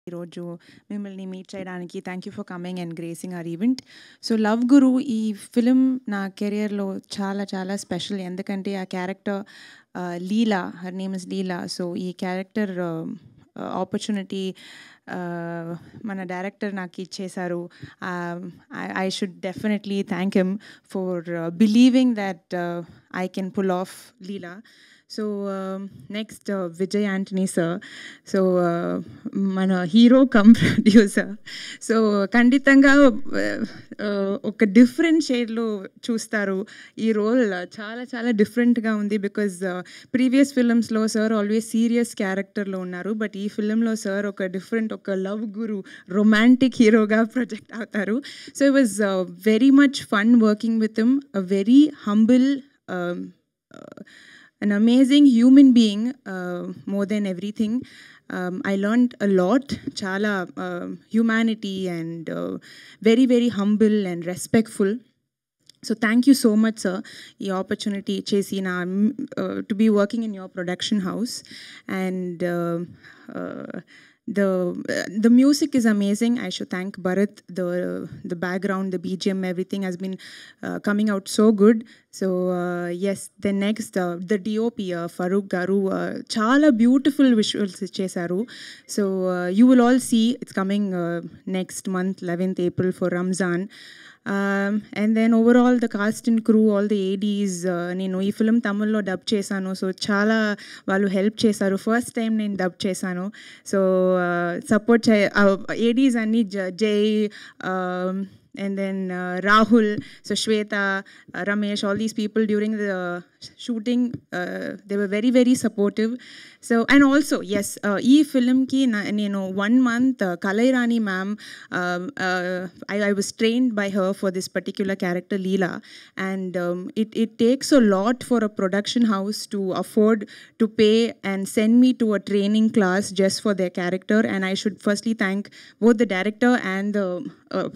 ఈరోజు మిమ్మల్ని మీట్ చేయడానికి thank you for coming and gracing our event. So love guru ఈ ఫిలిం నా కెరియర్లో చాలా చాలా స్పెషల్. ఎందుకంటే ఆ character Leela, her name is Leela. So ఈ క్యారెక్టర్ ఆపర్చునిటీ మన డైరెక్టర్ నాకు ఇచ్చేశారు. I should definitely thank him for believing that I can pull off Leela. So next Vijay Antony sir. So మన హీరో కమ్ ప్రొడ్యూసర్. సో ఖండితంగా ఒక డిఫరెంట్ షేడ్లో చూస్తారు. ఈ రోల్ చాలా చాలా డిఫరెంట్గా ఉంది. బికాజ్ ప్రీవియస్ ఫిల్మ్స్లో సార్ ఆల్వేస్ సీరియస్ క్యారెక్టర్లో ఉన్నారు. బట్ ఈ ఫిల్మ్లో సార్ ఒక డిఫరెంట్, ఒక లవ్ గురు, రొమాంటిక్ హీరోగా ప్రొజెక్ట్ అవుతారు. So it was very much fun working with him. A very humble, an amazing human being, more than everything. I learned a lot, chala humanity and very very humble and respectful. So thank you so much sir, ee opportunity chesi na to be working in your production house. And the music is amazing. I should thank Bharat. The background, the BGM, everything has been coming out so good. So yes, the next the DOP Farooq garu chala beautiful visuals ichesaru. So you will all see, it's coming next month 11th April for Ramzan. And then overall the cast and crew, all the ADs, నేను ఈ film తమిళ్లో dub చేశాను. So చాలా వాళ్ళు help చేశారు. First time నేను dub చేశాను. So support ADs అన్ని జై, and then Rahul, so Shweta, Ramesh, all these people during the shooting, they were very very supportive. So and also yes, ee film ki you 1 month Kalairani ma'am, I was trained by her for this particular character Leela. And it takes a lot for a production house to afford to pay and send me to a training class just for their character. And I should firstly thank both the director and the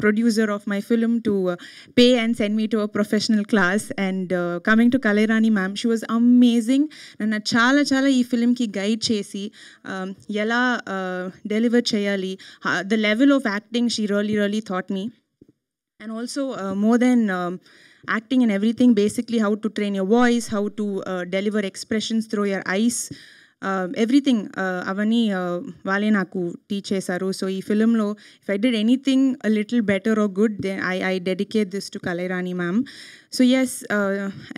producer of my film to pay and send me to a professional class. And coming to Kalairani ma'am, she was amazing. Nanna chala chala ee film ki guide chesi ela deliver cheyali, the level of acting she really taught me. And also more than acting and everything, basically how to train your voice, how to deliver expressions through your eyes, everything avani vale naku teach chesaru. So ee film lo if I did anything a little better or good, then I dedicate this to Kalairani ma'am. So yes,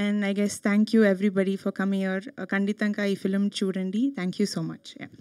and I guess thank you everybody for coming here. Kanditanka ee film chudandi. Thank you so much. Yeah.